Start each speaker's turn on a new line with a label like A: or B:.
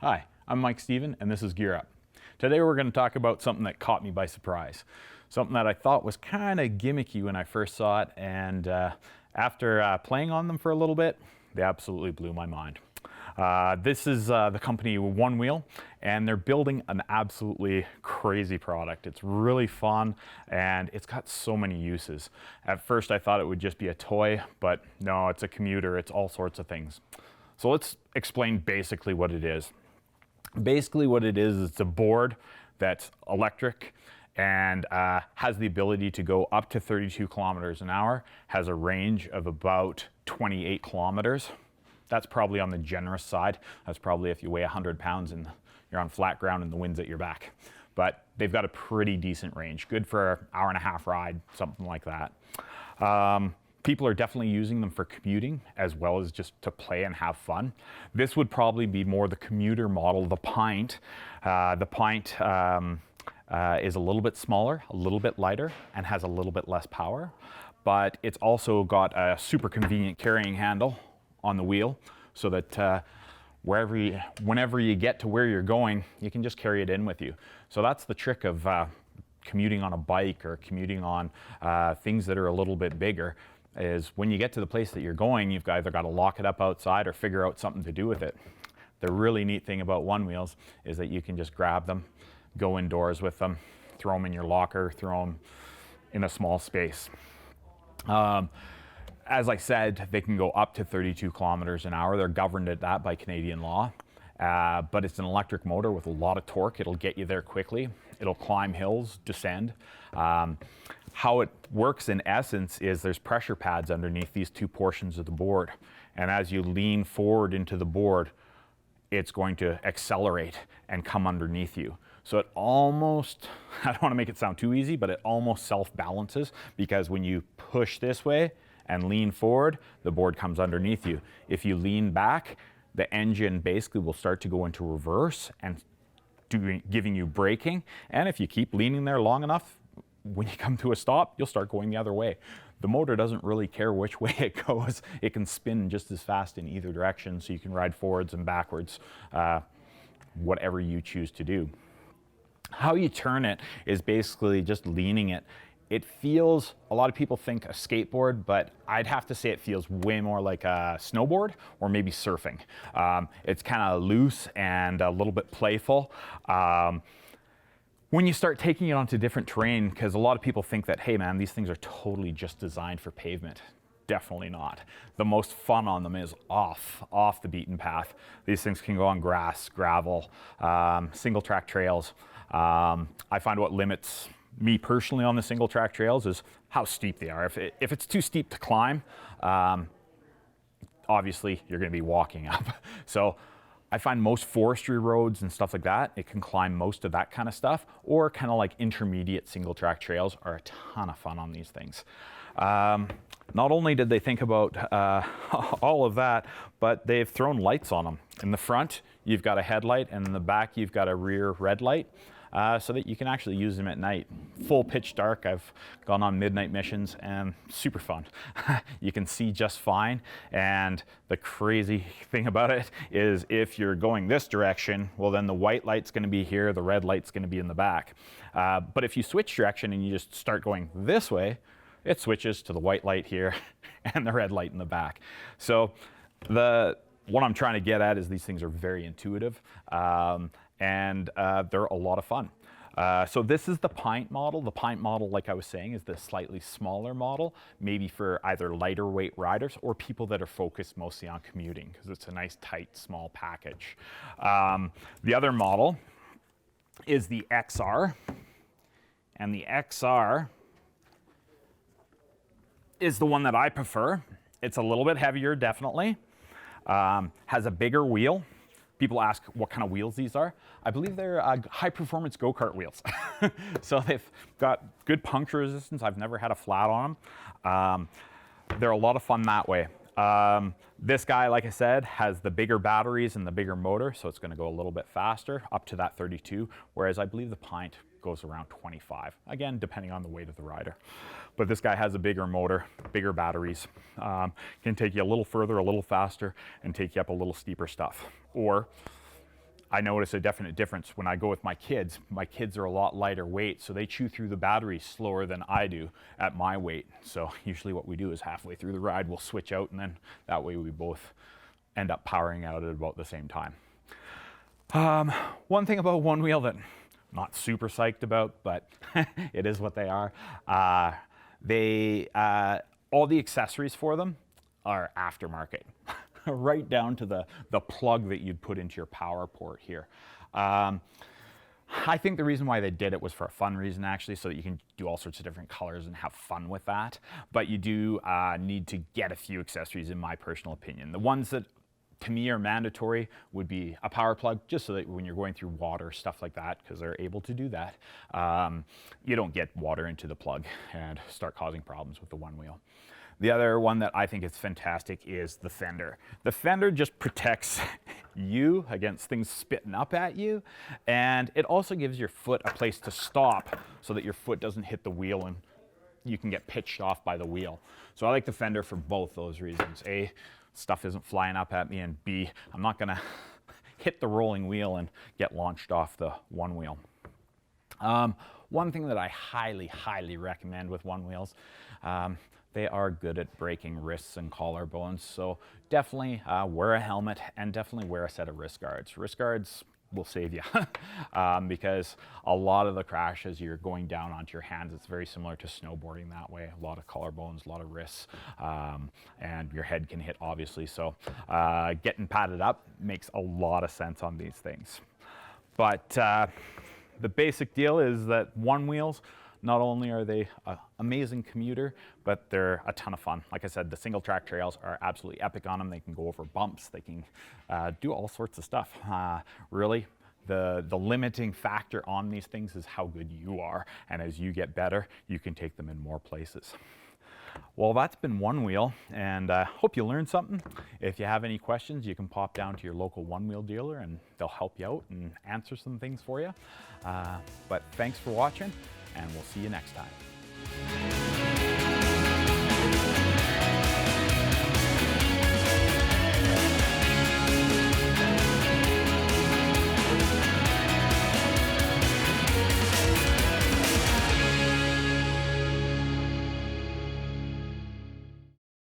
A: Hi, I'm Mike Steven, and this is Gear Up. Today we're going to talk about something that caught me by surprise. Something that I thought was kind of gimmicky when I first saw it, and after playing on them for a little bit, they absolutely blew my mind. This is the company One Wheel, and they're building an absolutely crazy product. It's really fun, and it's got so many uses. At first I thought it would just be a toy, but no, it's a commuter, it's all sorts of things. So let's explain basically what it is. Basically what it is, it's a board that's electric and has the ability to go up to 32 kilometers an hour, has a range of about 28 kilometers. That's probably on the generous side. That's probably if you weigh 100 pounds and you're on flat ground and the wind's at your back. But they've got a pretty decent range, good for an hour-and-a-half ride, something like that. People are definitely using them for commuting as well as just to play and have fun. This would probably be more the commuter model, the Pint. The Pint is a little bit smaller, a little bit lighter, and has a little bit less power. But it's also got a super convenient carrying handle on the wheel so that whenever you get to where you're going, you can just carry it in with you. So that's the trick of commuting on a bike or commuting on things that are a little bit bigger. Is when you get to the place that you're going, you've either got to lock it up outside or figure out something to do with it. The really neat thing about One Wheels is that you can just grab them, go indoors with them, throw them in your locker, throw them in a small space. As I said, they can go up to 32 kilometers an hour. They're governed at that by Canadian law, but it's an electric motor with a lot of torque. It'll get you there quickly. It'll climb hills, descend. How it works in essence is there's pressure pads underneath these two portions of the board. And as you lean forward into the board, it's going to accelerate and come underneath you. So it almost, I don't want to make it sound too easy, but it almost self-balances, because when you push this way and lean forward, the board comes underneath you. If you lean back, the engine basically will start to go into reverse and giving you braking. And if you keep leaning there long enough, when you come to a stop, you'll start going the other way. The motor doesn't really care which way it goes. It can spin just as fast in either direction, so you can ride forwards and backwards, whatever you choose to do. How you turn it is basically just leaning it. It feels, a lot of people think a skateboard, but I'd have to say it feels way more like a snowboard or maybe surfing. It's kind of loose and a little bit playful. When you start taking it onto different terrain, because a lot of people think that, hey man, these things are totally just designed for pavement. Definitely not. The most fun on them is off the beaten path. These things can go on grass, gravel, single track trails. I find what limits me personally on the single track trails is how steep they are. If it's too steep to climb, obviously you're going to be walking up. So I find most forestry roads and stuff like that, it can climb most of that kind of stuff, or kind of like intermediate single track trails are a ton of fun on these things. Not only did they think about all of that, but they've thrown lights on them. In the front, you've got a headlight, and in the back, you've got a rear red light. So that you can actually use them at night. Full pitch dark. I've gone on midnight missions and super fun. You can see just fine, and the crazy thing about it is if you're going this direction, well then the white light's going to be here, the red light's going to be in the back. But if you switch direction and you just start going this way, it switches to the white light here and the red light in the back. So what I'm trying to get at is these things are very intuitive. And they're a lot of fun. So this is the Pint model. The Pint model, like I was saying, is the slightly smaller model, maybe for either lighter weight riders or people that are focused mostly on commuting, because it's a nice, tight, small package. The other model is the XR, and the XR is the one that I prefer. It's a little bit heavier, definitely. Has a bigger wheel. People ask what kind of wheels these are. I believe they're high-performance go-kart wheels. So they've got good puncture resistance. I've never had a flat on them. They're a lot of fun that way. This guy, like I said, has the bigger batteries and the bigger motor, so it's going to go a little bit faster, up to that 32, whereas I believe the Pint goes around 25, again, depending on the weight of the rider. But this guy has a bigger motor, bigger batteries, can take you a little further, a little faster, and take you up a little steeper stuff. Or I notice a definite difference when I go with my kids. My kids are a lot lighter weight, so they chew through the battery slower than I do at my weight. So usually what we do is halfway through the ride, we'll switch out, and then that way we both end up powering out at about the same time. One thing about one wheel that I'm not super psyched about, but it is what they are. All the accessories for them are aftermarket, right down to the plug that you'd put into your power port here. I think the reason why they did it was for a fun reason, actually, so that you can do all sorts of different colors and have fun with that. But you do need to get a few accessories, in my personal opinion. The ones that to me are mandatory would be a power plug, just so that when you're going through water, stuff like that, because they're able to do that, you don't get water into the plug and start causing problems with the one wheel. The other one that I think is fantastic is the fender. The fender just protects you against things spitting up at you, and it also gives your foot a place to stop so that your foot doesn't hit the wheel and you can get pitched off by the wheel. So I like the fender for both those reasons. A, stuff isn't flying up at me, and B, I'm not gonna hit the rolling wheel and get launched off the one wheel. One thing that I highly, highly recommend with one wheels, they are good at breaking wrists and collarbones, so definitely wear a helmet and definitely wear a set of wrist guards. Wrist guards will save you because a lot of the crashes, you're going down onto your hands. It's very similar to snowboarding that way. A lot of collarbones, a lot of wrists, and your head can hit, obviously. So getting padded up makes a lot of sense on these things. But the basic deal is that one wheels, not only are they an amazing commuter, but they're a ton of fun. Like I said, the single track trails are absolutely epic on them. They can go over bumps. They can do all sorts of stuff. Really, the limiting factor on these things is how good you are. And as you get better, you can take them in more places. Well, that's been One Wheel, and I hope you learned something. If you have any questions, you can pop down to your local One Wheel dealer and they'll help you out and answer some things for you. But thanks for watching, and we'll see you next time.